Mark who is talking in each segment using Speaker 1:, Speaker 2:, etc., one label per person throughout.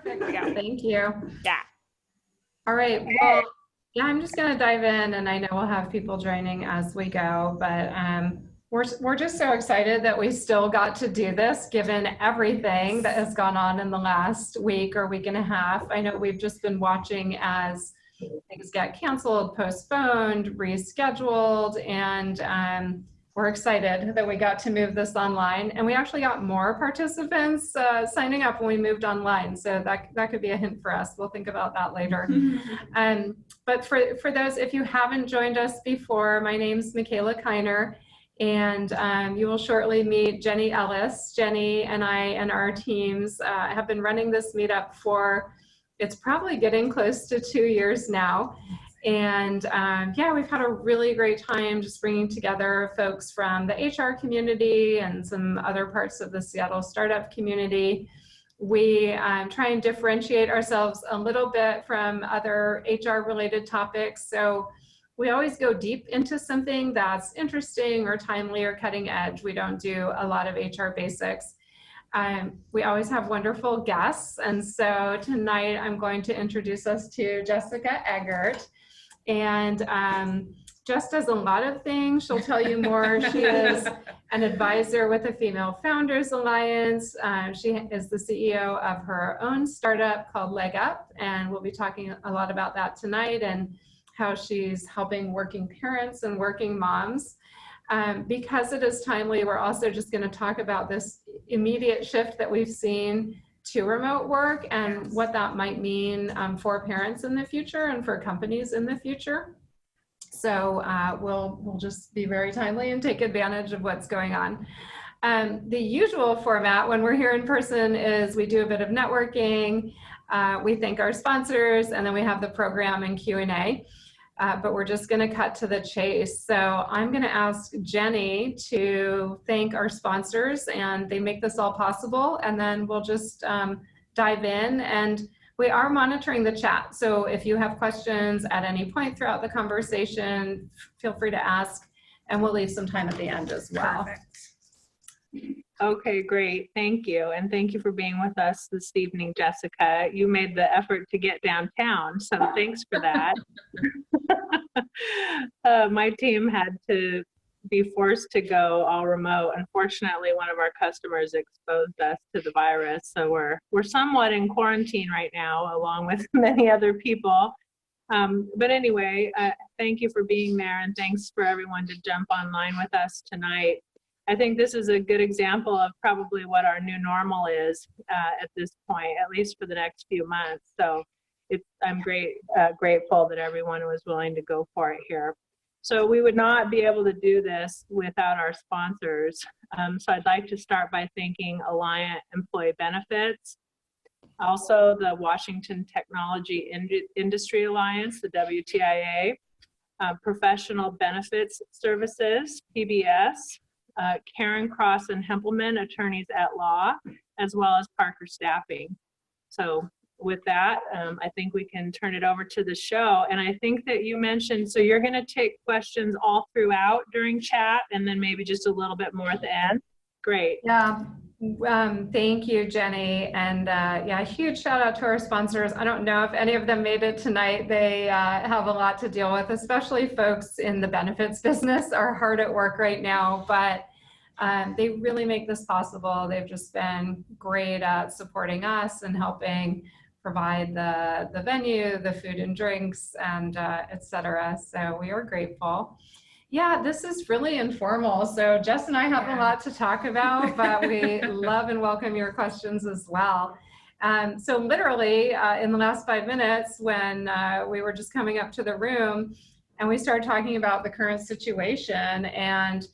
Speaker 1: Perfect. Thank you.
Speaker 2: Yeah.
Speaker 1: All right. Well, yeah, I'm just going to dive in, and I know we'll have people joining as we go, but we're just so excited that we still got to do this, given everything that has gone on in the last week or week and a half. I know we've just been watching as things get canceled, postponed, rescheduled, and we're excited that we got to move this online. And we actually got more participants signing up when we moved online. So that could be a hint for us. We'll think about that later. But for those, if you haven't joined us before, my name's Michaela Kiner, and you will shortly meet Jenny Ellis. Jenny and I and our teams have been running this meetup for, it's probably getting close to 2 years now. And yeah, we've had a really great time just bringing together folks from the HR community and some other parts of the Seattle startup community. We try and differentiate ourselves a little bit from other HR related topics. So we always go deep into something that's interesting or timely or cutting edge. We don't do a lot of HR basics. We always have wonderful guests. And so tonight I'm going to introduce us to Jessica Eggert. And Jess does a lot of things. She'll tell you more. She is an advisor with the Female Founders Alliance. She is the CEO of her own startup called LegUp. And we'll be talking a lot about that tonight and how she's helping working parents and working moms. Because it is timely, we're also just going to talk about this immediate shift that we've seen to remote work and what that might mean for parents in the future and for companies in the future. So we'll just be very timely and take advantage of what's going on. The usual format when we're here in person is we do a bit of networking, we thank our sponsors, and then we have the program and Q&A. But we're just going to cut to the chase. So I'm going to ask Jenny to thank our sponsors, and they make this all possible. And then we'll just dive in. And we are monitoring the chat. So if you have questions at any point throughout the conversation, feel free to ask, and we'll leave some time at the end as well.
Speaker 2: Perfect. Okay, great. Thank you. And thank you for being with us this evening, Jessica. You made the effort to get downtown, so thanks for that. My team had to be forced to go all remote. Unfortunately, one of our customers exposed us to the virus, so we're somewhat in quarantine right now, along with many other people. But anyway, thank you for being there, and thanks for everyone to jump online with us tonight. I think this is a good example of probably what our new normal is at this point, at least for the next few months. So I'm grateful that everyone was willing to go for it here. So we would not be able to do this without our sponsors. So I'd like to start by thanking Alliant Employee Benefits, also the Washington Technology Industry Alliance, the WTIA, Professional Benefits Services, PBS, Karen Cross and Hempelman, attorneys at law, as well as Parker Staffing. So with that, I think we can turn it over to the show. And I think that you mentioned, so you're going to take questions all throughout during chat and then maybe just a little bit more at the end. Great.
Speaker 1: Yeah. Thank you, Jenny. And yeah, a huge shout out to our sponsors. I don't know if any of them made it tonight. They have a lot to deal with, especially folks in the benefits business are hard at work right now, but they really make this possible. They've just been great at supporting us and helping provide the venue, the food and drinks, and et cetera. So we are grateful. Yeah, this is really informal. So Jess and I have a lot to talk about, but we love and welcome your questions as well. So literally in the last 5 minutes when we were just coming up to the room and we started talking about the current situation and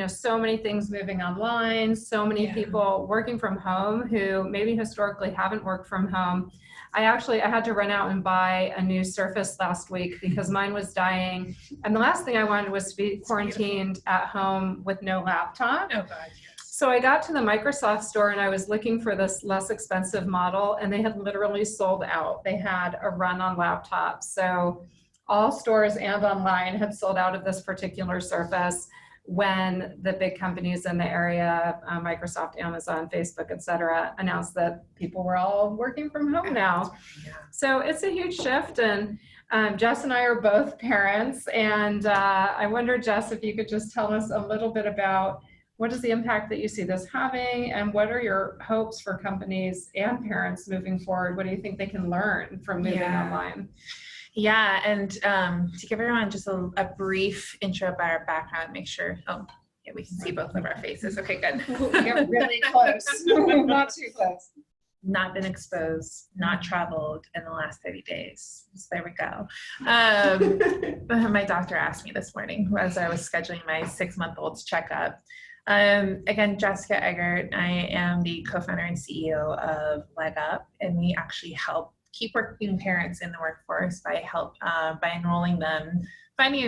Speaker 1: so many things moving online, so many people working from home who maybe historically haven't worked from home. I had to run out and buy a new Surface last week because mine was dying. And the last thing I wanted was to be quarantined at home with no laptop. Oh, God, yes. So I got to the Microsoft store and I was looking for this less expensive model and they had literally sold out. They had a run on laptops. So all stores and online had sold out of this particular Surface. when the big companies in the area, Microsoft, Amazon, Facebook, et cetera, announced that people were all working from home now. So it's a huge shift. And Jess and I are both parents. And I wonder, Jess, if you could just tell us a little bit about what is the impact that you see this having, and what are your hopes for companies and parents moving forward? What do you think they can learn from moving online?
Speaker 3: Yeah, and to give everyone just a brief intro about our background, make sure, we can see both of our faces. Okay, good.
Speaker 1: Get really close, not too close.
Speaker 3: Not been exposed, not traveled in the last 30 days. So there we go. My doctor asked me this morning as I was scheduling my 6-month-old's checkup. Again, Jessica Eggert. I am the co-founder and CEO of LegUp, and we actually help keep working parents in the workforce by enrolling them in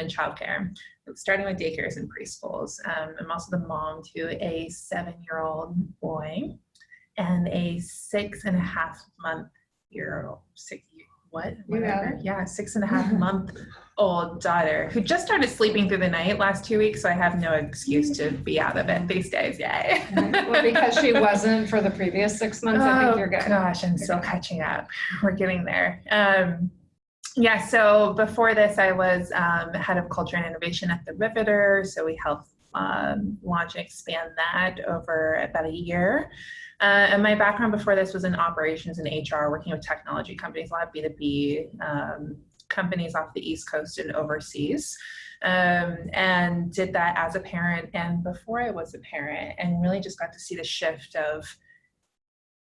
Speaker 3: childcare, starting with daycares and preschools. I'm also the mom to a 7-year-old boy and a 6.5-month-old daughter who just started sleeping through the night last 2 weeks, so I have no excuse to be out of it these days. Yay.
Speaker 1: Well, because she wasn't for the previous 6 months, I think you're good.
Speaker 3: Gosh, I'm still catching up. We're getting there. So before this, I was head of culture and innovation at the Riveter, so we helped launch and expand that over about a year. And my background before this was in operations and HR, working with technology companies, a lot of B2B companies off the East Coast and overseas, and did that as a parent and before I was a parent, and really just got to see the shift of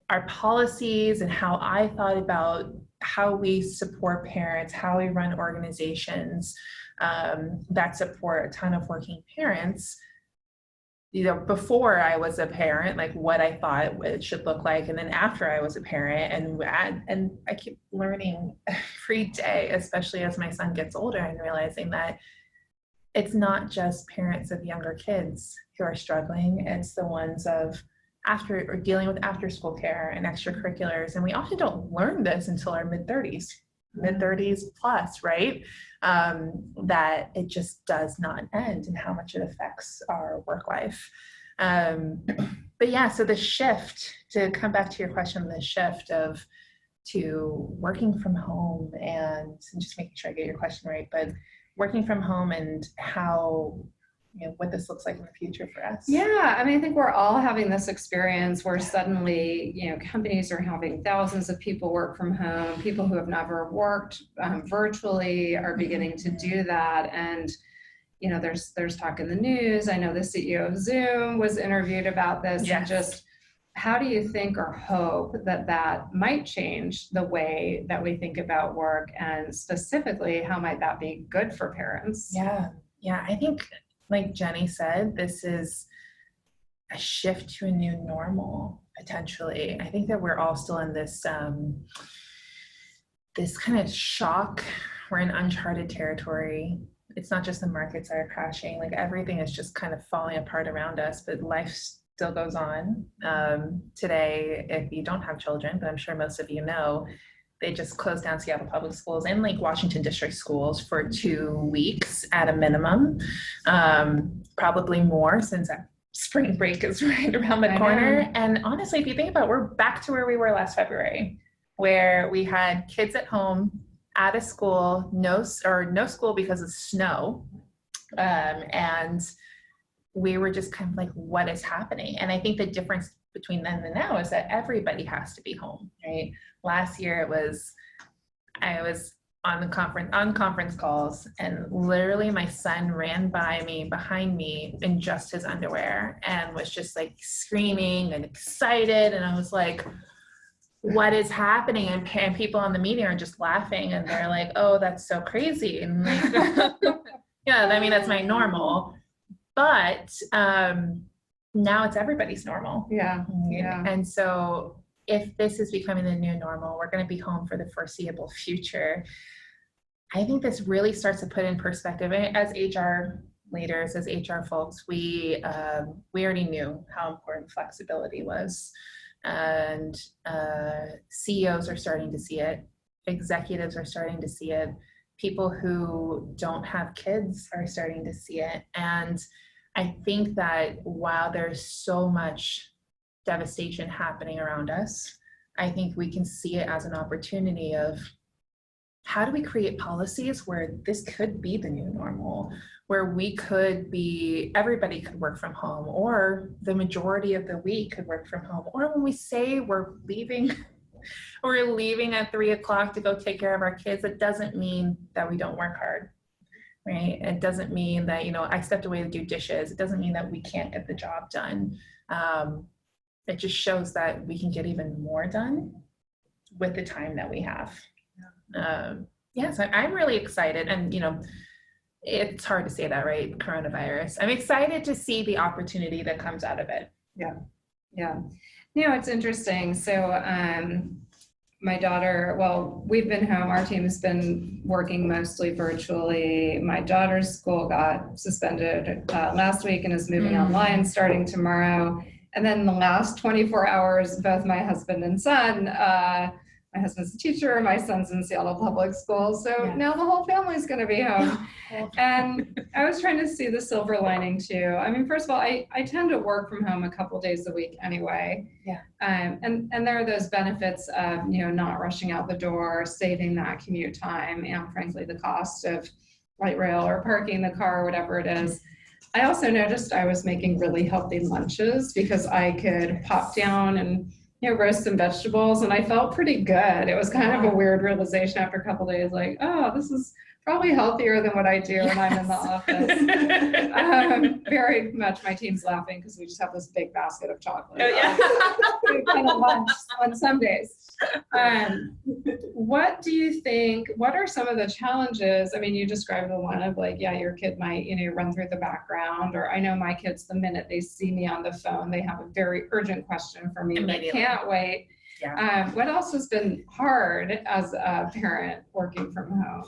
Speaker 3: our policies and how I thought about how we support parents, how we run organizations that support a ton of working parents. Before I was a parent, like what I thought it should look like, and then after I was a parent, and I keep learning every day, especially as my son gets older, and realizing that it's not just parents of younger kids who are struggling, it's the ones of dealing with after school care and extracurriculars, and we often don't learn this until our mid-30s plus, right? That it just does not end, and how much it affects our work life. But yeah, so the shift, to come back to your question, the shift to working from home, and just making sure I get your question right, but working from home and how, what this looks like in the future for us.
Speaker 1: Yeah, I mean, I think we're all having this experience where suddenly, companies are having thousands of people work from home. People who have never worked virtually are beginning to do that. And, there's talk in the news. I know the CEO of Zoom was interviewed about this.
Speaker 3: Yes.
Speaker 1: And just how do you think or hope that might change the way that we think about work? And specifically, how might that be good for parents?
Speaker 3: Yeah, I think, like Jenny said, this is a shift to a new normal, potentially. I think that we're all still in this this kind of shock. We're in uncharted territory. It's not just the markets that are crashing, like everything is just kind of falling apart around us, but life still goes on. Today, if you don't have children, but I'm sure most of you know, they just closed down Seattle public schools and like Washington district schools for 2 weeks at a minimum, probably more, since spring break is right around the corner. And honestly, if you think about it, we're back to where we were last February, where we had kids at home, out of school, no school because of snow, and we were just kind of like, what is happening? And I think the difference between then and now is that everybody has to be home, right? Last year I was on conference calls, and literally my son ran behind me in just his underwear, and was just like screaming and excited. And I was like, what is happening? And people on the meeting are just laughing, and they're like, oh, that's so crazy. And like, yeah, I mean, that's my normal. But now it's everybody's normal.
Speaker 1: Yeah.
Speaker 3: And so if this is becoming the new normal, we're going to be home for the foreseeable future. I think this really starts to put in perspective. As HR leaders, as HR folks, we already knew how important flexibility was. And CEOs are starting to see it. Executives are starting to see it. people who don't have kids are starting to see it. And I think that while there's so much devastation happening around us, I think we can see it as an opportunity of how do we create policies where this could be the new normal, where we could be, everybody could work from home, or the majority of the week could work from home. Or when we say we're leaving at 3 o'clock to go take care of our kids, it doesn't mean that we don't work hard, right? It doesn't mean that, I stepped away to do dishes. It doesn't mean that we can't get the job done. It just shows that we can get even more done with the time that we have. So I'm really excited, and it's hard to say that, right? Coronavirus. I'm excited to see the opportunity that comes out of it.
Speaker 1: Yeah. It's interesting. So my daughter, we've been home. Our team has been working mostly virtually. My daughter's school got suspended last week and is moving online starting tomorrow. And then the last 24 hours, both my husband and son, my husband's a teacher, my son's in Seattle Public Schools, so now the whole family's going to be home. And I was trying to see the silver lining too. I mean, first of all, I tend to work from home a couple days a week anyway. And there are those benefits of, not rushing out the door, saving that commute time, and frankly, the cost of light rail or parking the car or whatever it is. I also noticed I was making really healthy lunches because I could pop down and roast some vegetables, and I felt pretty good. It was kind of a weird realization after a couple days, like, oh, this is probably healthier than what I do when I'm in the office. Very much my team's laughing because we just have this big basket of chocolate. Kind of lunch on some days. What do you think, what are some of the challenges? I mean, you described the one of like, your kid might, run through the background, or I know my kids, the minute they see me on the phone, they have a very urgent question for me. They can't wait. What else has been hard as a parent working from home?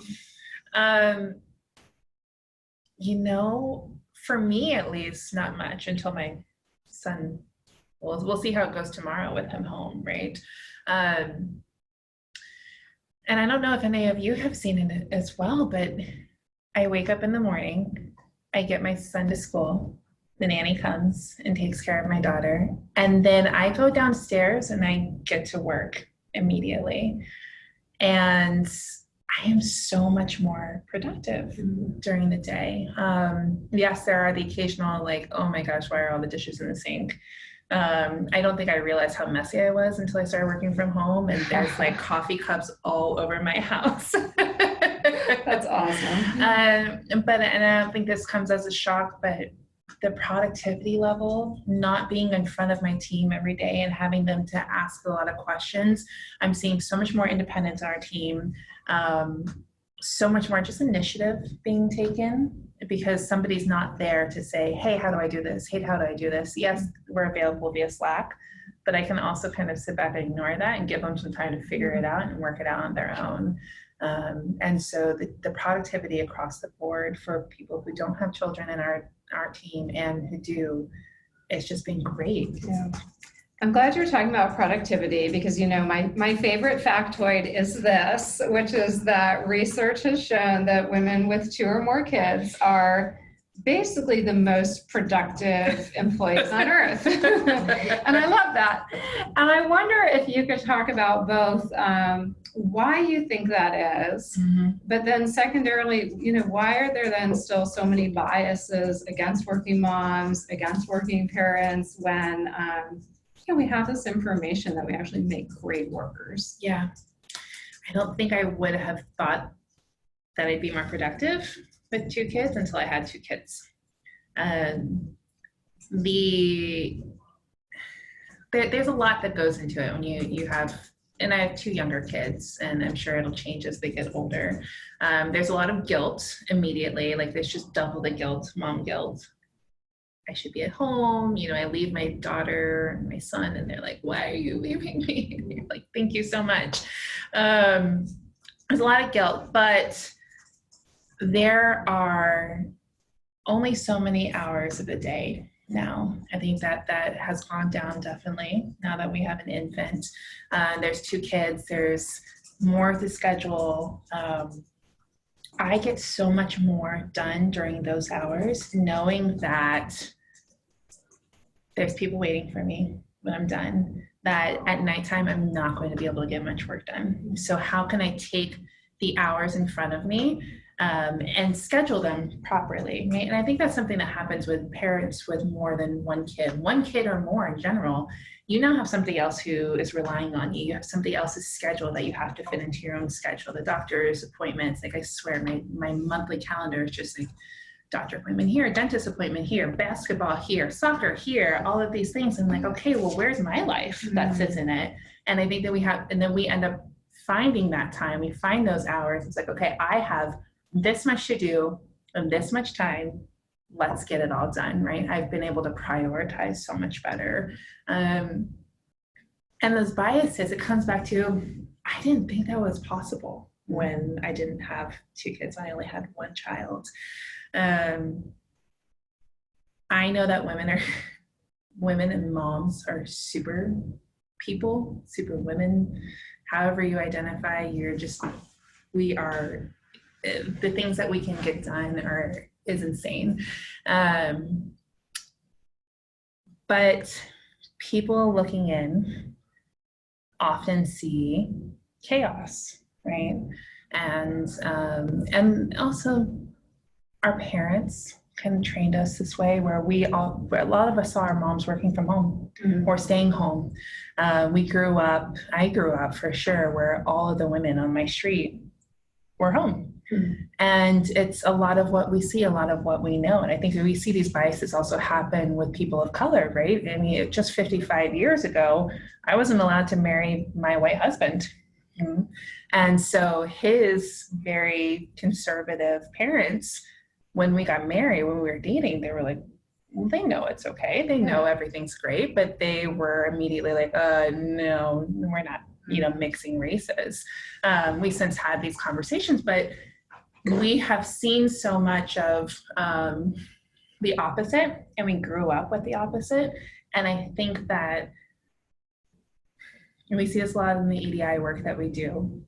Speaker 3: For me at least, not much until my son, we'll see how it goes tomorrow with him home, right? And I don't know if any of you have seen it as well, but I wake up in the morning, I get my son to school, the nanny comes and takes care of my daughter, and then I go downstairs and I get to work immediately. And I am so much more productive during the day. Yes, there are the occasional like, oh my gosh, why are all the dishes in the sink? I don't think I realized how messy I was until I started working from home, and there's like coffee cups all over my house.
Speaker 1: That's awesome.
Speaker 3: And I don't think this comes as a shock, but the productivity level, not being in front of my team every day and having them to ask a lot of questions, I'm seeing so much more independence in our team. So much more just initiative being taken because somebody's not there to say, hey, how do I do this? Hey, how do I do this? Yes, we're available via Slack, but I can also kind of sit back and ignore that and give them some time to figure it out and work it out on their own. And so the productivity across the board for people who don't have children in our team and who do, it's just been great.
Speaker 1: Yeah. I'm glad you're talking about productivity because, my favorite factoid is this, which is that research has shown that women with 2 or more kids are basically the most productive employees on earth. And I love that. And I wonder if you could talk about both why you think that is, but then secondarily, why are there then still so many biases against working moms, against working parents when we have this information that we actually make great workers?
Speaker 3: Yeah. I don't think I would have thought that I'd be more productive with 2 kids until I had 2 kids. There's a lot that goes into it when you have, and I have 2 younger kids, and I'm sure it'll change as they get older. There's a lot of guilt immediately, like there's just double the guilt, mom guilt. I should be at home. I leave my daughter and my son, and they're like, why are you leaving me? And you're like, thank you so much. There's a lot of guilt, but there are only so many hours of the day now. I think that has gone down definitely now that we have an infant. There's 2 kids. There's more to schedule. I get so much more done during those hours, knowing that there's people waiting for me when I'm done, that at nighttime, I'm not going to be able to get much work done. So how can I take the hours in front of me and schedule them properly, right? And I think that's something that happens with parents with more than one kid or more in general. You now have somebody else who is relying on you. You have somebody else's schedule that you have to fit into your own schedule. The doctor's appointments, like I swear, my monthly calendar is just like doctor appointment here, dentist appointment here, basketball here, soccer here, all of these things. I'm like, okay, well, where's my life that sits in it? And I think that and then we end up finding that time. We find those hours. It's like, okay, I have this much to do and this much time. Let's get it all done, right? I've been able to prioritize so much better. And those biases, it comes back to, I didn't think that was possible when I didn't have 2 kids. I only had 1 child. I know that women and moms are super people, super women, however you identify, we are, the things that we can get done is insane. But people looking in often see chaos, right? And also, our parents kind of trained us this way where a lot of us saw our moms working from home or staying home. I grew up for sure, where all of the women on my street were home. And it's a lot of what we see, a lot of what we know. And I think we see these biases also happen with people of color, right? I mean, just 55 years ago, I wasn't allowed to marry my white husband. And so his very conservative parents, when we got married, when we were dating, they were like, well, they know it's okay. They know everything's great, but they were immediately like, no, we're not, mixing races. We since had these conversations, but we have seen so much of the opposite, and we grew up with the opposite. And I think that, and we see this a lot in the EDI work that we do,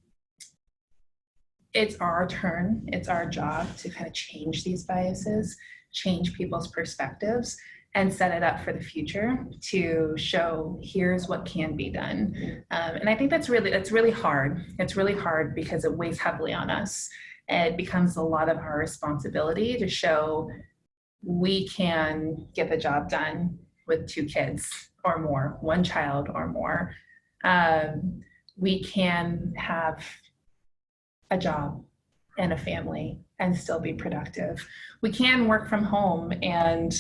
Speaker 3: it's our turn, it's our job to kind of change these biases, change people's perspectives, and set it up for the future to show here's what can be done. And I think it's really hard. It's really hard because it weighs heavily on us. It becomes a lot of our responsibility to show we can get the job done with 2 kids or more, 1 child or more. We can have a job and a family and still be productive. We can work from home and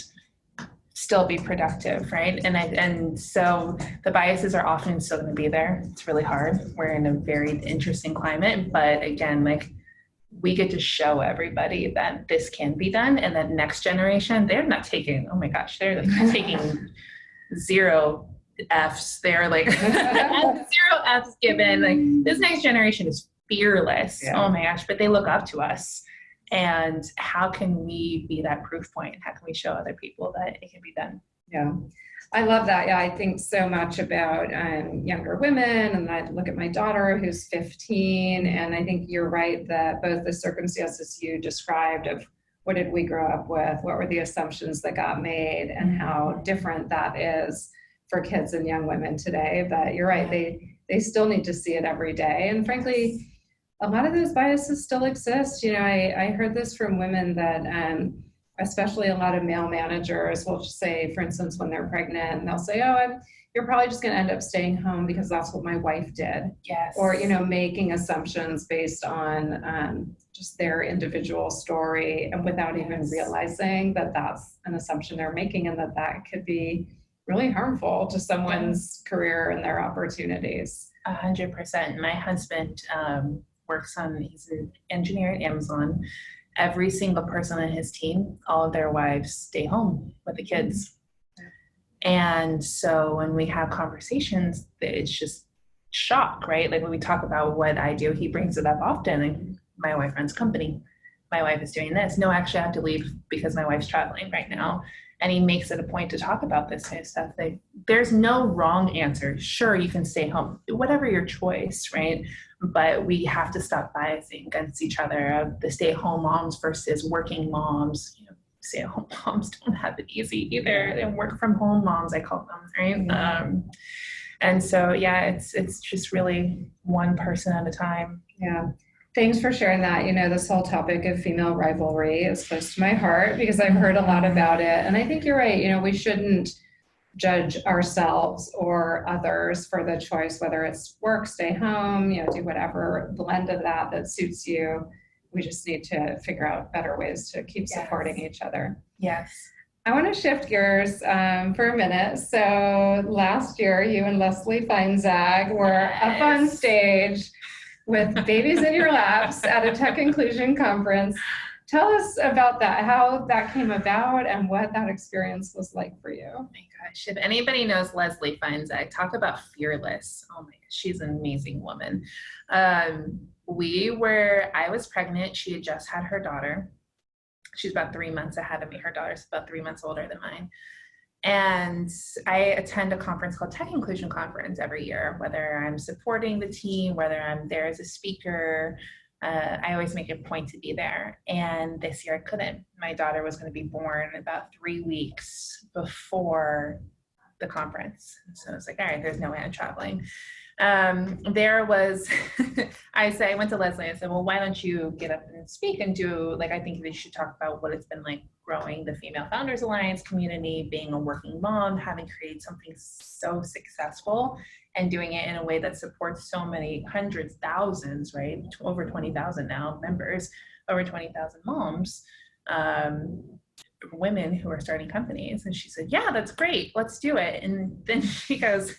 Speaker 3: still be productive, right? And so the biases are often still going to be there. It's really hard. We're in a very interesting climate, but again, like, we get to show everybody that this can be done, and that next generation, they're not taking, oh my gosh, they're like taking 0 Fs. They're like 0 Fs given. Like, this next generation is fearless. Yeah. Oh my gosh, but they look up to us. And how can we be that proof point? How can we show other people that it can be done?
Speaker 1: Yeah, I love that. Yeah, I think so much about younger women, and I look at my daughter who's 15, and I think you're right that both the circumstances you described of what did we grow up with, what were the assumptions that got made, and how different that is for kids and young women today. But you're right, they still need to see it every day. And frankly, a lot of those biases still exist. I heard this from women that especially a lot of male managers will just say, for instance, when they're pregnant, and they'll say, you're probably just going to end up staying home because that's what my wife did.
Speaker 3: Yes.
Speaker 1: Or, making assumptions based on just their individual story, and without even realizing that that's an assumption they're making, and that could be really harmful to someone's career and their opportunities.
Speaker 3: 100%. My husband he's an engineer at Amazon. Every single person on his team, all of their wives stay home with the kids. And so when we have conversations, it's just shock, right? Like when we talk about what I do, he brings it up often. Like, my wife runs a company. My wife is doing this. No, actually I have to leave because my wife's traveling right now. And he makes it a point to talk about this kind of stuff. Like, there's no wrong answer. Sure, you can stay home, whatever your choice, right? but we have to stop biasing against each other of the stay-at-home moms versus working moms. You know, stay-at-home moms don't have it easy either. And work from home moms, I call them, right?
Speaker 1: Yeah.
Speaker 3: And so, yeah, it's just really one person at a time.
Speaker 1: Yeah. Thanks for sharing that. You know, this whole topic of female rivalry is close to my heart because I've heard a lot about it. And I think you're right. You know, we shouldn't judge ourselves or others for the choice, whether it's work, stay home, you know, do whatever blend of that suits you. We just need to figure out better ways to keep supporting each other.
Speaker 3: Yes.
Speaker 1: I want to shift gears for a minute. So last year, you and Leslie Feinzag were up on stage with babies in your laps at a tech inclusion conference. Tell us about that, how that came about and what that experience was like for you.
Speaker 3: Oh my gosh, if anybody knows Leslie Feinzag, talk about fearless. Oh my gosh, she's an amazing woman. I was pregnant. She had just had her daughter. She's about 3 months ahead of me. Her daughter's about 3 months older than mine. And I attend a conference called Tech Inclusion Conference every year, whether I'm supporting the team, whether I'm there as a speaker. I always make a point to be there. And this year I couldn't. My daughter was going to be born about 3 weeks before the conference. So I was like, all right, there's no way I'm traveling. I went to Leslie, I said, well, why don't you get up and speak and do, like, I think we should talk about what it's been like growing the Female Founders Alliance community, being a working mom, having created something so successful and doing it in a way that supports so many hundreds, thousands, right? Over 20,000 now members, over 20,000 moms, women who are starting companies. And she said, yeah, that's great. Let's do it. And then she goes,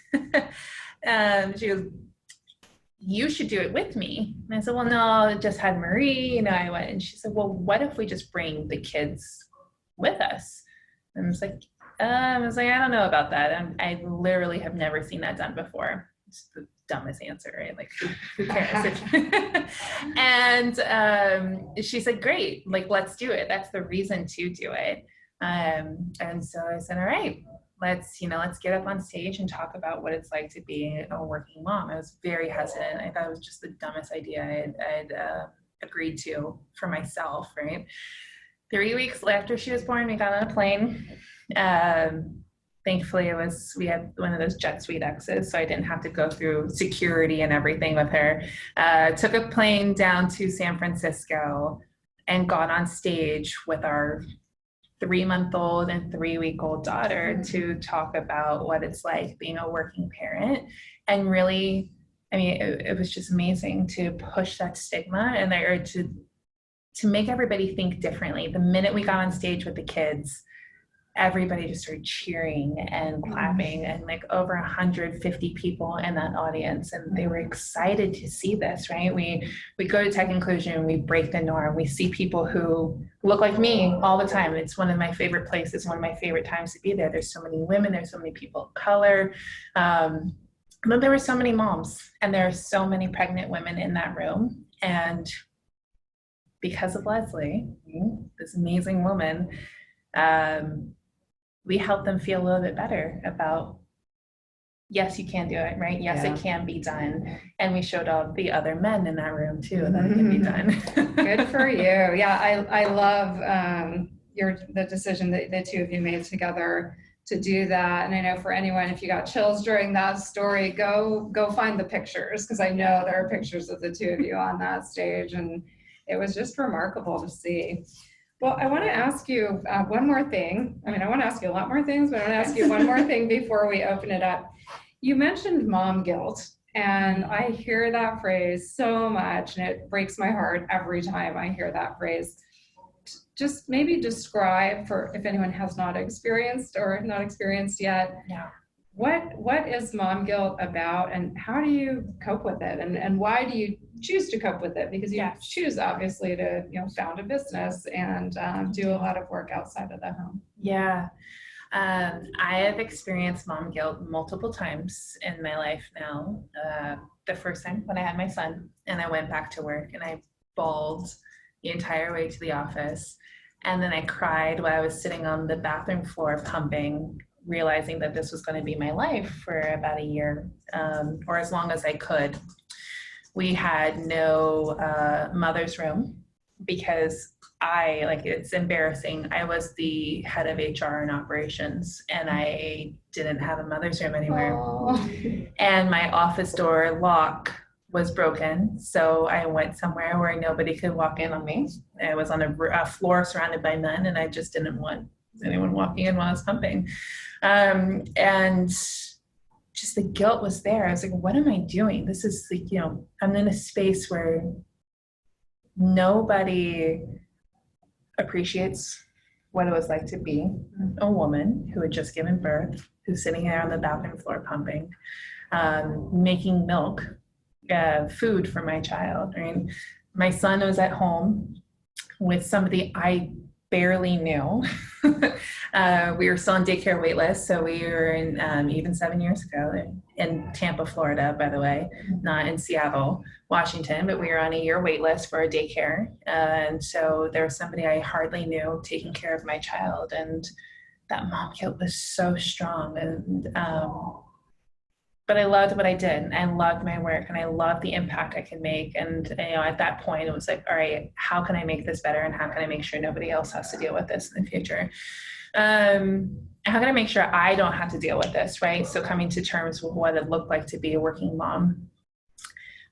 Speaker 3: you should do it with me. And I said, well, no, I just had Marie, you know, I went, and she said, well, what if we just bring the kids with us? And I was like, I don't know about that. I literally have never seen that done before. It's the dumbest answer, right? Like, who cares? And she said, great, like, let's do it. That's the reason to do it. And so I said, all right, let's get up on stage and talk about what it's like to be a working mom. I was very hesitant. I thought it was just the dumbest idea I'd agreed to for myself, right? 3 weeks after she was born, we got on a plane. Thankfully, we had one of those Jet Suite X's, so I didn't have to go through security and everything with her. Took a plane down to San Francisco and got on stage with our 3-month-old and 3-week-old daughter to talk about what it's like being a working parent. And really, I mean, it was just amazing to push that stigma and to make everybody think differently. The minute we got on stage with the kids, everybody just started cheering and clapping, and like over 150 people in that audience, and they were excited to see this, right? We go to Tech Inclusion, we break the norm, we see people who look like me all the time. It's one of my favorite places, one of my favorite times to be there. There's so many women, there's so many people of color, but there were so many moms, and there are so many pregnant women in that room. And because of Leslie, this amazing woman, we helped them feel a little bit better about, yes, you can do it, right? Yes, it can be done. And we showed all the other men in that room too that it can be done.
Speaker 1: Good for you. Yeah, I love the decision that the two of you made together to do that. And I know for anyone, if you got chills during that story, go find the pictures, because I know there are pictures of the two of you on that stage, and it was just remarkable to see. Well, I want to ask you one more thing. I mean, I want to ask you a lot more things, but I want to ask you one more thing before we open it up. You mentioned mom guilt, and I hear that phrase so much, and it breaks my heart every time I hear that phrase. Just maybe describe, for if anyone has not experienced or not experienced yet, what is mom guilt about, and how do you cope with it, and why do you choose to cope with it? Because you choose, obviously, to found a business and do a lot of work outside of the home.
Speaker 3: Yeah, I have experienced mom guilt multiple times in my life now. The first time when I had my son and I went back to work, and I bawled the entire way to the office, and then I cried while I was sitting on the bathroom floor pumping, realizing that this was going to be my life for about a year, or as long as I could. We had no mother's room because it's embarrassing. I was the head of HR and operations, and I didn't have a mother's room anywhere.
Speaker 1: Oh.
Speaker 3: And my office door lock was broken. So I went somewhere where nobody could walk in on me. I was on a floor surrounded by men, and I just didn't want anyone walking in while I was pumping. And just the guilt was there. I was like, what am I doing? This is like, I'm in a space where nobody appreciates what it was like to be a woman who had just given birth, who's sitting there on the bathroom floor pumping, making milk, food for my child. I mean, my son was at home with somebody I barely knew. We were still on daycare wait list. So we were in, even 7 years ago, in Tampa, Florida, by the way, not in Seattle, Washington, but we were on a year wait list for a daycare. And so there was somebody I hardly knew taking care of my child. And that mom guilt was so strong. And, but I loved what I did. I loved my work, and I loved the impact I could make. And at that point, it was like, all right, how can I make this better, and how can I make sure nobody else has to deal with this in the future? How can I make sure I don't have to deal with this, right? So coming to terms with what it looked like to be a working mom.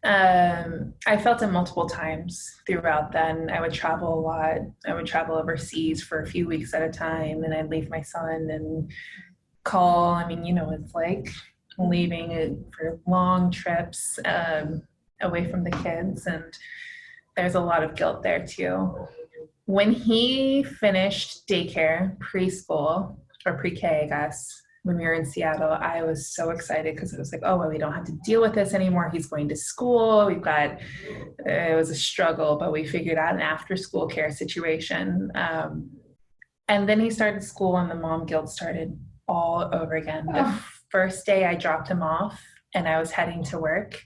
Speaker 3: I felt it multiple times throughout then. I would travel a lot. I would travel overseas for a few weeks at a time, and I'd leave my son and call. I mean, it's like leaving it for long trips away from the kids, and there's a lot of guilt there too. When he finished daycare, preschool, or pre-K, I guess, when we were in Seattle, I was so excited because it was like, oh, well, we don't have to deal with this anymore. He's going to school. It was a struggle, but we figured out an after-school care situation. And then he started school, and the mom guilt started all over again. The first day I dropped him off and I was heading to work,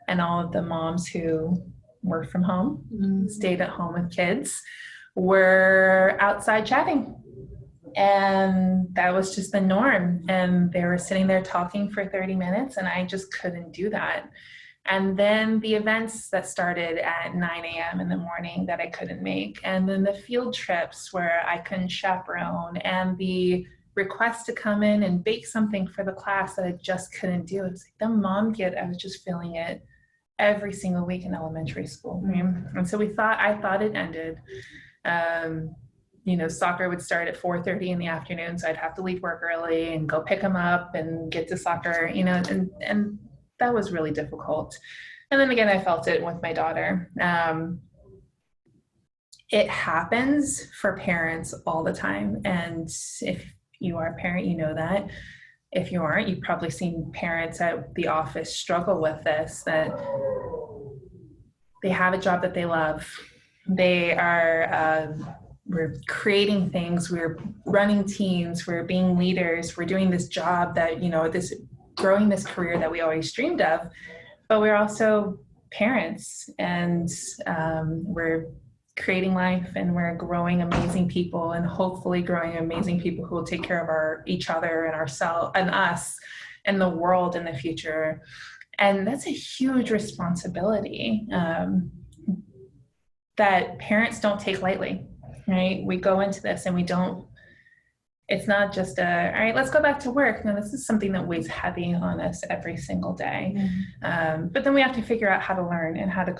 Speaker 3: and all of the moms who worked from home, stayed at home with kids, were outside chatting. And that was just the norm. And they were sitting there talking for 30 minutes, and I just couldn't do that. And then the events that started at 9 a.m. in the morning that I couldn't make, and then the field trips where I couldn't chaperone, and the request to come in and bake something for the class that I just couldn't do. It's like the mom guilt, I was just feeling it every single week in elementary school. And so I thought it ended. Soccer would start at 4:30 in the afternoon, so I'd have to leave work early and go pick him up and get to soccer, and that was really difficult. And then again, I felt it with my daughter. It happens for parents all the time. And if you are a parent, you know that. If you aren't, you've probably seen parents at the office struggle with this, that they have a job that they love. They are, we're creating things, we're running teams, we're being leaders, we're doing this job that, growing this career that we always dreamed of, but we're also parents, and we're creating life, and we're growing amazing people, and hopefully growing amazing people who will take care of each other and ourselves and us and the world in the future. And that's a huge responsibility that parents don't take lightly, right? We go into this and it's not just all right, let's go back to work. No, this is something that weighs heavy on us every single day. But then we have to figure out how to learn, and how to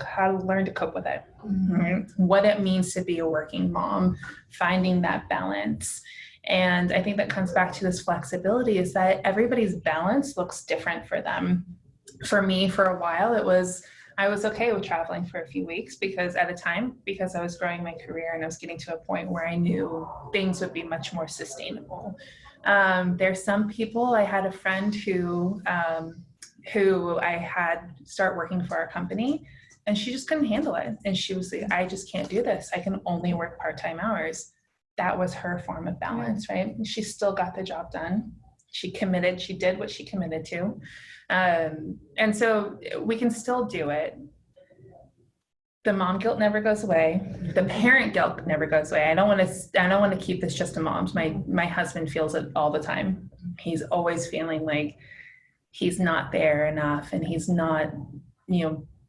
Speaker 3: learn to cope with it. Right? What it means to be a working mom, finding that balance. And I think that comes back to this flexibility, is that everybody's balance looks different for them. For me, for a while, I was okay with traveling for a few weeks because I was growing my career, and I was getting to a point where I knew things would be much more sustainable. There's some people, I had a friend who I had start working for our company, and she just couldn't handle it. And she was like, I just can't do this. I can only work part-time hours. That was her form of balance, right? She still got the job done. She committed, she did what she committed to. And so we can still do it. The mom guilt never goes away. The parent guilt never goes away. I don't want to keep this just to moms. My husband feels it all the time. He's always feeling like he's not there enough, and he's not,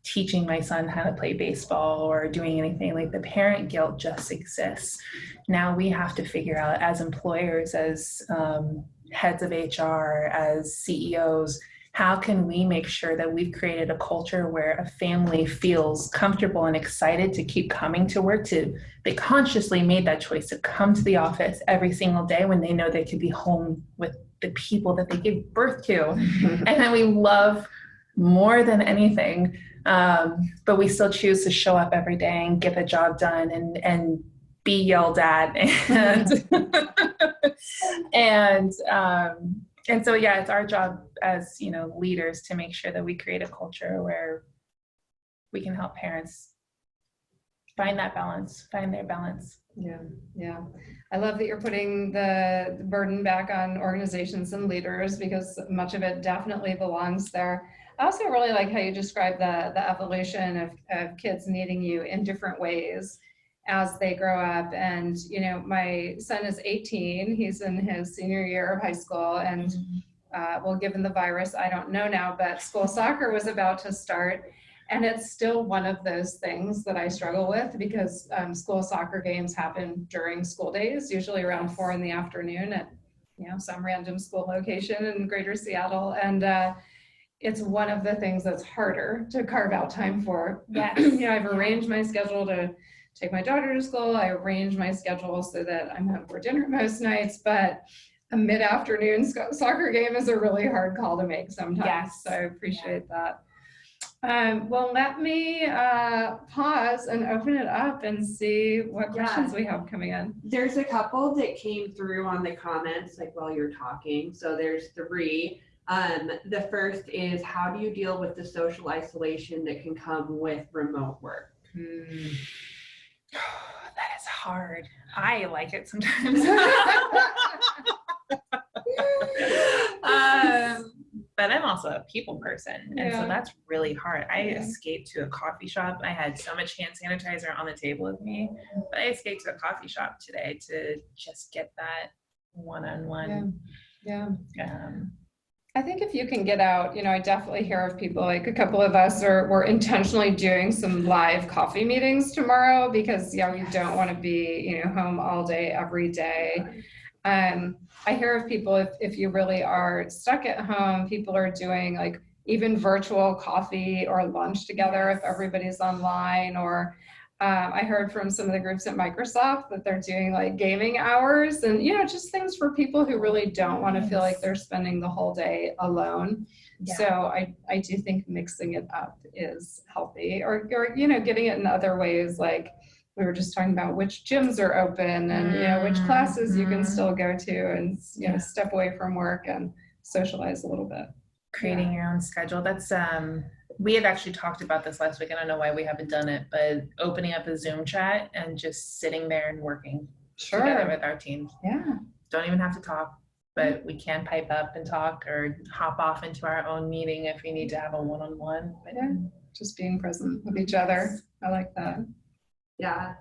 Speaker 3: teaching my son how to play baseball or doing anything. Like the parent guilt just exists. Now we have to figure out as employers, as heads of HR, as CEOs, how can we make sure that we've created a culture where a family feels comfortable and excited to keep coming to work, they consciously made that choice to come to the office every single day when they know they could be home with the people that they gave birth to and that we love more than anything. But we still choose to show up every day and get the job done and be yelled at and so, yeah, it's our job as, leaders to make sure that we create a culture where we can help parents find their balance.
Speaker 1: Yeah. I love that you're putting the burden back on organizations and leaders, because much of it definitely belongs there. I also really like how you describe the evolution of kids needing you in different ways as they grow up. And, my son is 18, he's in his senior year of high school, and well, given the virus, I don't know now, but school soccer was about to start. And it's still one of those things that I struggle with, because school soccer games happen during school days, usually around 4 p.m. at, some random school location in Greater Seattle. And it's one of the things that's harder to carve out time for.
Speaker 3: Yes.
Speaker 1: I've arranged my schedule to take my daughter to school. I arrange my schedule so that I'm home for dinner most nights, but a mid-afternoon soccer game is a really hard call to make sometimes.
Speaker 3: Yes.
Speaker 1: So I appreciate that. Well, let me pause and open it up and see what questions we have coming in.
Speaker 4: There's a couple that came through on the comments, like while you're talking. So there's 3. The first is, how do you deal with the social isolation that can come with remote work?
Speaker 3: That is hard. I like it sometimes. But I'm also a people person, and so that's really hard. I escaped to a coffee shop. I had so much hand sanitizer on the table with me, but I escaped to a coffee shop today to just get that one-on-one.
Speaker 1: I think if you can get out, I definitely hear of people, like a couple of us we're intentionally doing some live coffee meetings tomorrow, because we don't want to be, home all day, every day. I hear of people, if you really are stuck at home, people are doing like even virtual coffee or lunch together if everybody's online. Or I heard from some of the groups at Microsoft that they're doing like gaming hours, and just things for people who really don't want to feel like they're spending the whole day alone. So I do think mixing it up is healthy, or getting it in other ways, like we were just talking about which gyms are open and which classes you can still go to, and step away from work and socialize a little bit.
Speaker 3: Creating your own schedule. That's we had actually talked about this last week. I don't know why we haven't done it, but opening up a Zoom chat and just sitting there and working together with our teams. Don't even have to talk, but we can pipe up and talk, or hop off into our own meeting if we need to have a one-on-one. But
Speaker 1: just being present with each other. I like that.
Speaker 4: Yeah.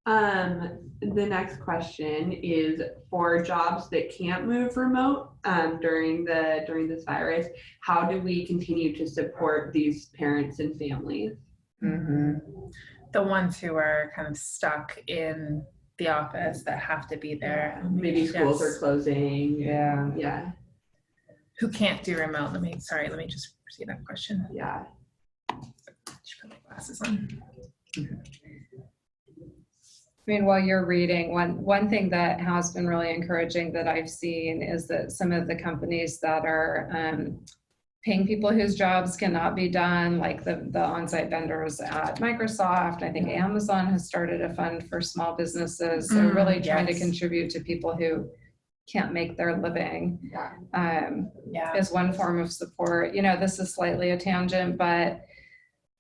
Speaker 4: The next question is, for jobs that can't move remote during this virus, how do we continue to support these parents and families?
Speaker 3: The ones who are kind of stuck in the office that have to be there.
Speaker 4: Maybe schools are closing. Yeah.
Speaker 3: Who can't do remote? Let me just see that question.
Speaker 4: Yeah.
Speaker 3: I should put my glasses on.
Speaker 1: I mean, while you're reading, one thing that has been really encouraging that I've seen is that some of the companies that are paying people whose jobs cannot be done, like the on-site vendors at Microsoft. I think Amazon has started a fund for small businesses. So really trying to contribute to people who can't make their living is one form of support. This is slightly a tangent, but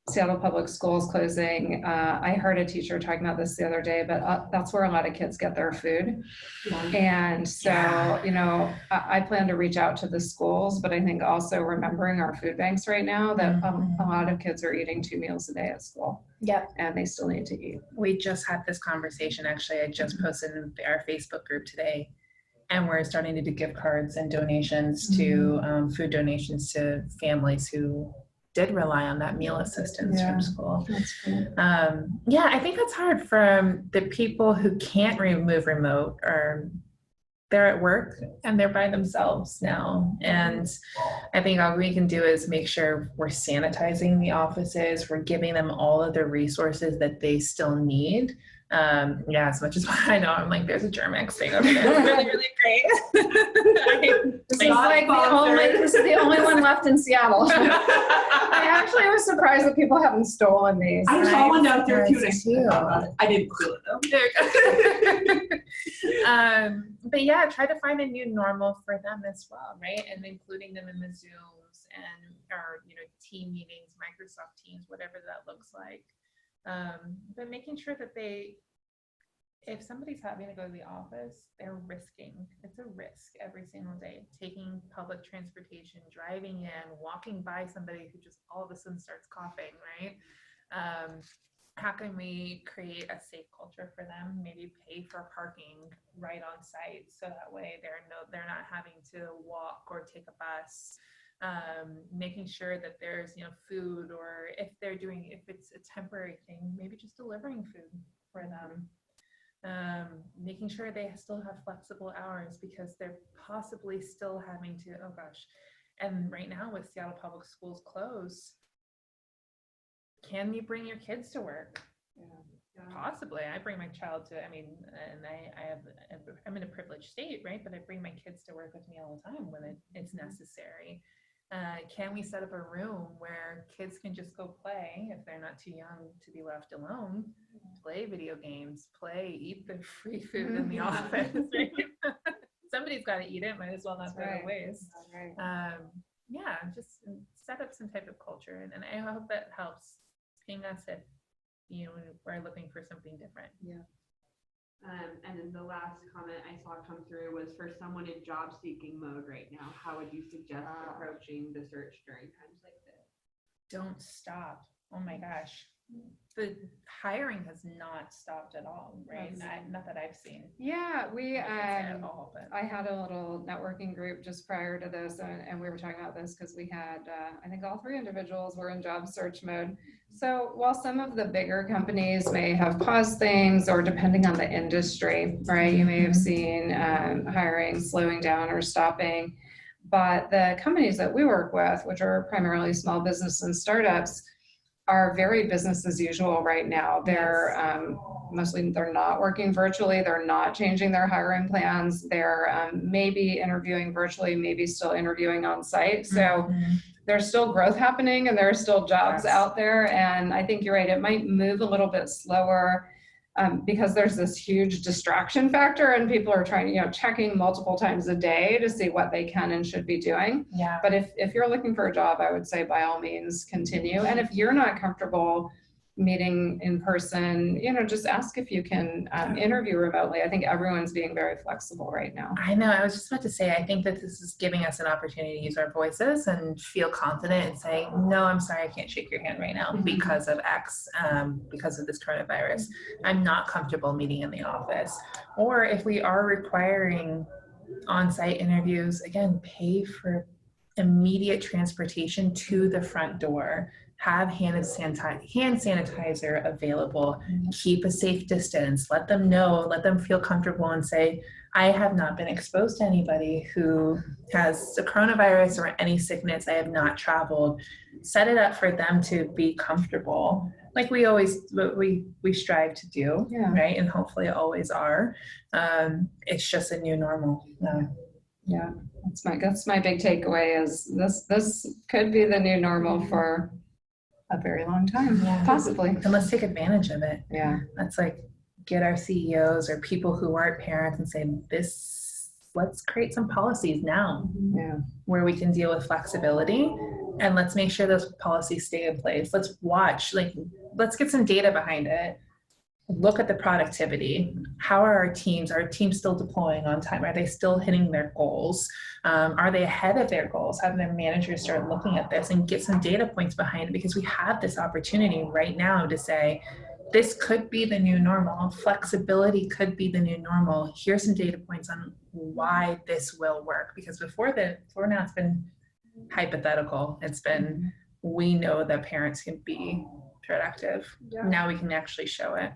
Speaker 1: Seattle Public Schools closing. I heard a teacher talking about this the other day, but that's where a lot of kids get their food. And so, I plan to reach out to the schools, but I think also remembering our food banks right now, that a lot of kids are eating 2 meals a day at school. And they still need to eat.
Speaker 3: We just had this conversation. Actually, I just posted in our Facebook group today, and we're starting to do gift cards and donations to food donations to families who did rely on that meal assistance from school.
Speaker 1: That's great.
Speaker 3: Yeah, I think that's hard from the people who can't move remote, or they're at work and they're by themselves now. And I think all we can do is make sure we're sanitizing the offices, we're giving them all of the resources that they still need. Yeah, as much as I know, I'm like, there's a Germex thing over there. It's really, really great.
Speaker 1: This is the only one left in Seattle. I actually was surprised that people haven't stolen these.
Speaker 4: I saw one down there too.
Speaker 3: I
Speaker 4: didn't steal it though.
Speaker 3: But yeah, try to find a new normal for them as well, right? And including them in the Zooms and or team meetings, Microsoft Teams, whatever that looks like. But making sure that if somebody's having to go to the office, they're risking. It's a risk every single day. Taking public transportation, driving in, walking by somebody who just all of a sudden starts coughing, right? How can we create a safe culture for them? Maybe pay for parking right on site, so that way they're not having to walk or take a bus. Making sure that there's food, or if it's a temporary thing, maybe just delivering food for them. Making sure they still have flexible hours, because they're possibly still having to, oh gosh, and right now with Seattle Public Schools closed, can you bring your kids to work? Yeah. Possibly. I bring my child to, I'm in a privileged state, right? But I bring my kids to work with me all the time when it's necessary. Can we set up a room where kids can just go play if they're not too young to be left alone, play video games, eat the free food in the office, right? Somebody's got to eat it, might as well not throw it waste. Yeah, just set up some type of culture, and I hope that helps. Ping us if we're looking for something different.
Speaker 4: Yeah. And then the last comment I saw come through was, for someone in job seeking mode right now, how would you suggest approaching the search during times like this?
Speaker 1: Don't stop. Oh my gosh. The hiring has not stopped at all, right? Not that I've seen. Yeah, I had a little networking group just prior to this, and we were talking about this because we had, I think all 3 individuals were in job search mode. So while some of the bigger companies may have paused things, or depending on the industry, right, you may have seen hiring slowing down or stopping, but the companies that we work with, which are primarily small business and startups, are very business as usual right now. They're mostly, they're not working virtually. They're not changing their hiring plans. They're maybe interviewing virtually, maybe still interviewing on site. So there's still growth happening, and there are still jobs out there. And I think you're right. It might move a little bit slower because there's this huge distraction factor, and people are trying, checking multiple times a day to see what they can and should be doing. Yeah. But if you're looking for a job, I would say by all means continue. And if you're not comfortable meeting in person, just ask if you can interview remotely. I think everyone's being very flexible right now. I know. I was just about to say, I think that this is giving us an opportunity to use our voices and feel confident and say, no, I'm sorry, I can't shake your hand right now because of X, because of this coronavirus. I'm not comfortable meeting in the office. Or if we are requiring on-site interviews, again, pay for immediate transportation to the front door. Have hand sanitizer available, keep a safe distance, let them know, let them feel comfortable and say, I have not been exposed to anybody who has the coronavirus or any sickness. I have not traveled. Set it up for them to be comfortable, like we strive to do, right? And hopefully always are. It's just a new normal. Yeah, that's my big takeaway is this could be the new normal for a very long time, possibly. And let's take advantage of it. Yeah. Let's get our CEOs or people who aren't parents and say, let's create some policies now where we can deal with flexibility, and let's make sure those policies stay in place. Let's watch, let's get some data behind it. Look at the productivity. How are our teams still deploying on time? Are they still hitting their goals? Are they ahead of their goals? Have their managers start looking at this and get some data points behind it? Because we have this opportunity right now to say, this could be the new normal. Flexibility could be the new normal. Here's some data points on why this will work. Because before now, it's been hypothetical. It's been
Speaker 3: we know that parents can be productive.
Speaker 1: Yeah.
Speaker 3: Now we can actually show it.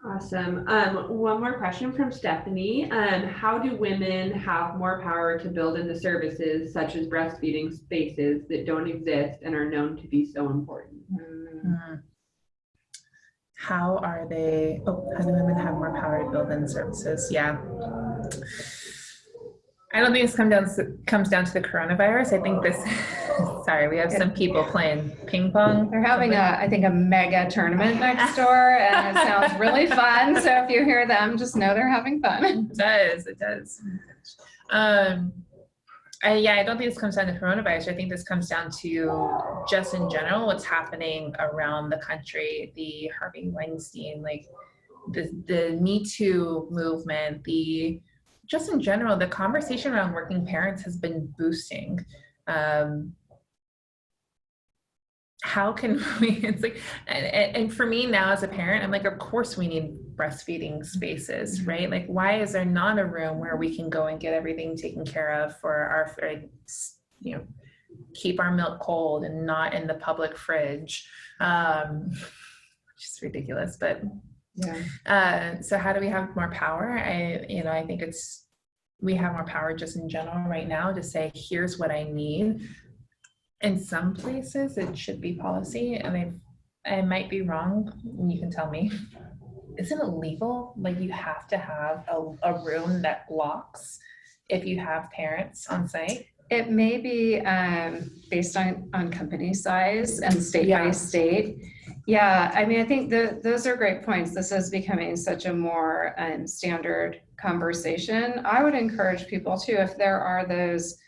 Speaker 4: Awesome. One more question from Stephanie. How do women have more power to build in the services such as breastfeeding spaces that don't exist and are known to be so important?
Speaker 3: How do women have more power to build in services? Yeah. I don't think this comes down to the coronavirus. I think this, sorry, we have some people playing ping pong.
Speaker 1: They're having I think a mega tournament next door, and it sounds really fun. So if you hear them, just know they're having fun.
Speaker 3: It does. I don't think this comes down to coronavirus. I think this comes down to just in general what's happening around the country. The Harvey Weinstein, like the Me Too movement, just in general, the conversation around working parents has been boosting. How can we, it's like, and for me now as a parent, I'm like, of course we need breastfeeding spaces, right? Like, why is there not a room where we can go and get everything taken care of for our, keep our milk cold and not in the public fridge, which is ridiculous, but yeah. So how do we have more power? I think we have more power just in general right now to say, here's what I need. In some places it should be policy, and I might be wrong, and you can tell me. Isn't it legal? Like, you have to have a room that blocks if you have parents on site?
Speaker 1: It may be based on company size and state by state. Yeah, I mean, I think those are great points. This is becoming such a more standard conversation. I would encourage people too, if there are those,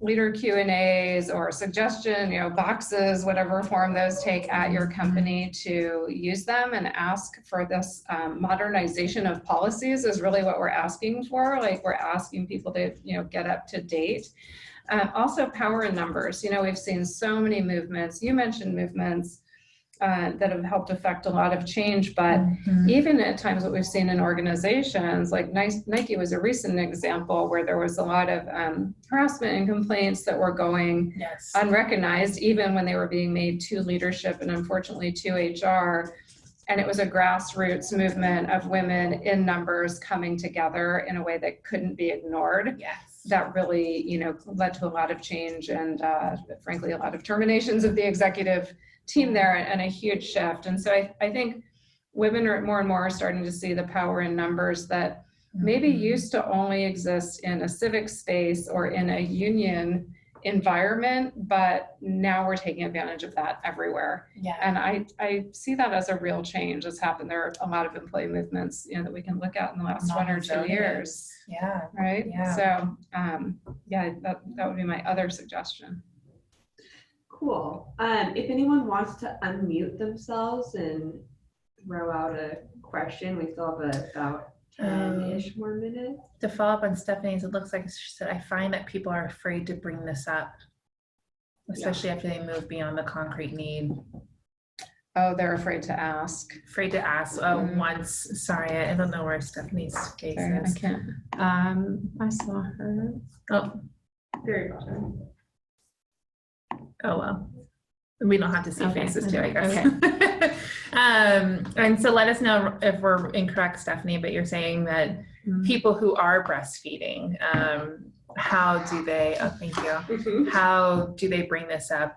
Speaker 1: leader Q&As or suggestion, boxes, whatever form those take at your company, to use them and ask for this modernization of policies is really what we're asking for. Like, we're asking people to, get up to date. Also, power in numbers. We've seen so many movements. You mentioned movements that have helped affect a lot of change, but even at times what we've seen in organizations, like Nike was a recent example where there was a lot of harassment and complaints that were going unrecognized, even when they were being made to leadership and unfortunately to HR. And it was a grassroots movement of women in numbers coming together in a way that couldn't be ignored. That really, led to a lot of change and frankly, a lot of terminations of the executive team there, and a huge shift. And so I think women are more and more starting to see the power in numbers that maybe used to only exist in a civic space or in a union environment, but now we're taking advantage of that everywhere. And I see that as a real change that's happened. There are a lot of employee movements, that we can look at in the last 1 or 2 years. Right. So that would be my other suggestion.
Speaker 4: Cool. If anyone wants to unmute themselves and throw out a question, we still have about 10-ish more minutes.
Speaker 3: To follow up on Stephanie's, it looks like she said, I find that people are afraid to bring this up, especially after they move beyond the concrete need.
Speaker 1: Oh, they're afraid to ask.
Speaker 3: Afraid to ask. Once. Sorry, I don't know where Stephanie's face is.
Speaker 1: I can't. I saw her.
Speaker 3: Oh,
Speaker 4: Very bottom.
Speaker 3: Oh, well, we don't have to see faces too, I guess.
Speaker 1: Okay.
Speaker 3: And so let us know if we're incorrect, Stephanie, but you're saying that people who are breastfeeding, how do they, thank you, how do they bring this up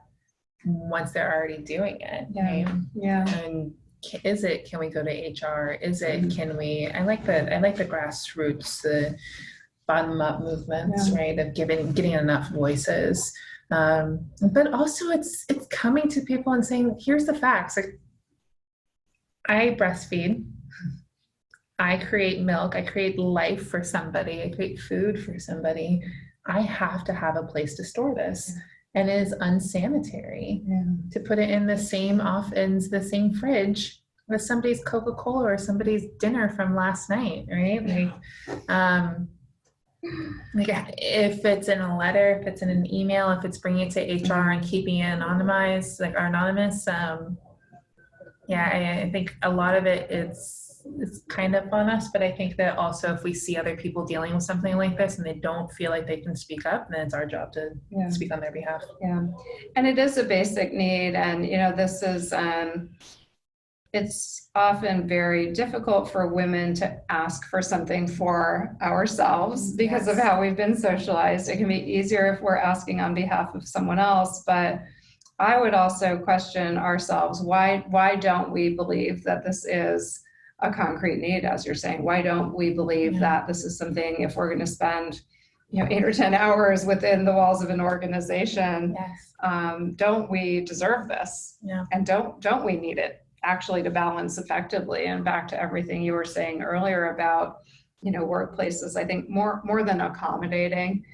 Speaker 3: once they're already doing it? Right? And can we go to HR? Can we, I like the grassroots, the bottom up movements, right? Of getting enough voices. But also it's coming to people and saying, here's the facts. Like, I breastfeed, I create milk, I create life for somebody, I create food for somebody. I have to have a place to store this. And it is unsanitary to put it in the same fridge with somebody's Coca-Cola or somebody's dinner from last night, right? Like, if it's in a letter, if it's in an email, if it's bringing it to HR and keeping it anonymized, like, or anonymous, I think a lot of it, it's it's kind of on us, but I think that also if we see other people dealing with something like this and they don't feel like they can speak up, then it's our job to speak on their behalf.
Speaker 1: Yeah, and it is a basic need, and this is it's often very difficult for women to ask for something for ourselves because of how we've been socialized. It can be easier if we're asking on behalf of someone else, but I would also question ourselves, why don't we believe that this is a concrete need, as you're saying? Why don't we believe that this is something, if we're going to spend 8 or 10 hours within the walls of an organization, don't we deserve this? And don't we need it actually to balance effectively? And back to everything you were saying earlier about workplaces, I think more than accommodating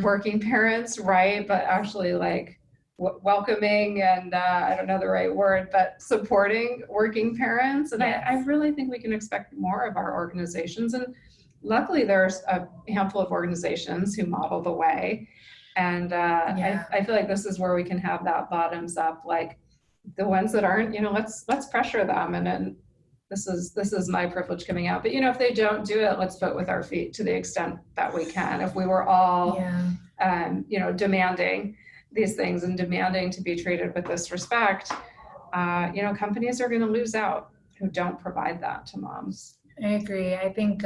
Speaker 1: working parents, right? But actually like welcoming and I don't know the right word, but supporting working parents. And I really think we can expect more of our organizations. And luckily there's a handful of organizations who model the way. And I feel like this is where we can have that bottoms up, like the ones that aren't, let's pressure them. And then this is my privilege coming out. But if they don't do it, let's vote with our feet to the extent that we can. If we were all, demanding these things and demanding to be treated with this respect, companies are going to lose out who don't provide that to moms.
Speaker 3: I agree. I think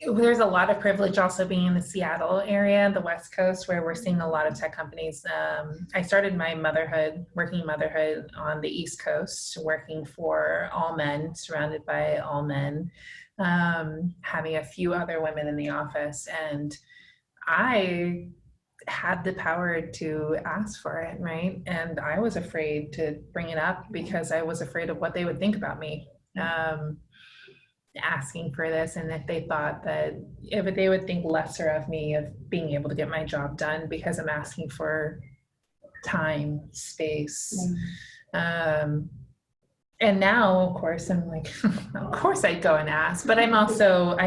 Speaker 3: there's a lot of privilege also being in the Seattle area, the West Coast, where we're seeing a lot of tech companies. I started my working motherhood on the East Coast, working for all men, surrounded by all men, having a few other women in the office. And I had the power to ask for it, right? And I was afraid to bring it up because I was afraid of what they would think about me. Asking for this, and if they thought that if they would think lesser of me of being able to get my job done because I'm asking for time, space. And now, of course, I'm like, of course I'd go and ask, but I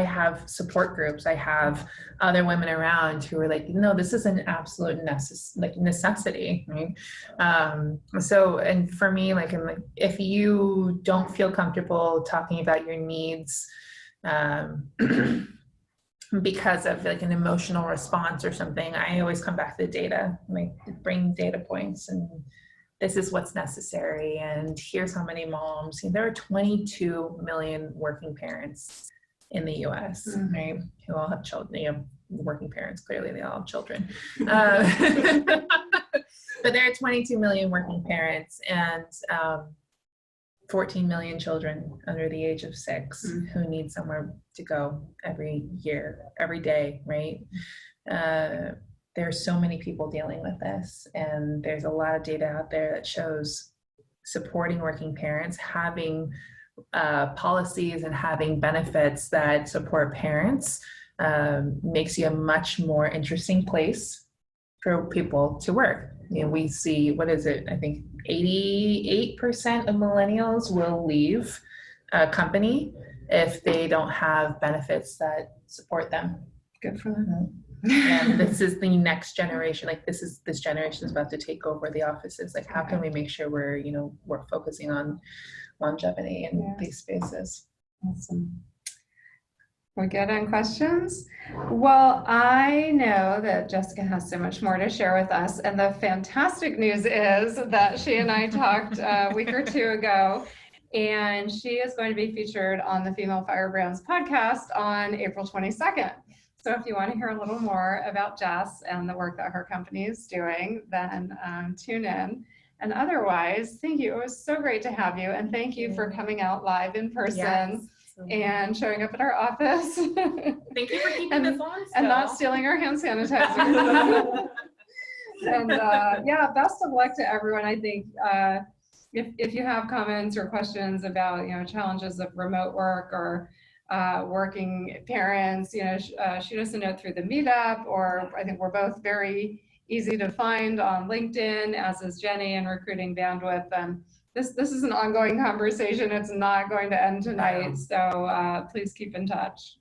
Speaker 3: have support groups. I have other women around who are like, no, this is an absolute necessity, right? So, and for me, if you don't feel comfortable talking about your needs, because of an emotional response or something, I always come back to the data, bring data points, and this is what's necessary, and here's how many moms. There are 22 million working parents in the US, right, who all have children. Working parents, clearly they all have children. But there are 22 million working parents and 14 million children under the age of 6 who need somewhere to go every day, right? There's so many people dealing with this, and there's a lot of data out there that shows supporting working parents, having policies and having benefits that support parents makes you a much more interesting place for people to work. We see, what is it? I think 88% of millennials will leave a company if they don't have benefits that support them.
Speaker 1: Good for them.
Speaker 3: And this is the next generation. This generation is about to take over the offices. How can we make sure we're focusing on longevity in these spaces?
Speaker 1: Awesome. We're good on questions? Well, I know that Jessica has so much more to share with us, and the fantastic news is that she and I talked a week or two ago, and she is going to be featured on the Female Firebrands podcast on April 22nd. So if you want to hear a little more about Jess and the work that her company is doing, then tune in. And otherwise, thank you. It was so great to have you. And thank you for coming out live in person and showing up at our office.
Speaker 3: Thank you for keeping this on.
Speaker 1: And not stealing our hand sanitizer. And best of luck to everyone. I think if you have comments or questions about challenges of remote work or working parents, shoot us a note through the Meetup, or I think we're both very easy to find on LinkedIn, as is Jenny, and Recruiting Bandwidth. And this is an ongoing conversation. It's not going to end tonight. So please keep in touch.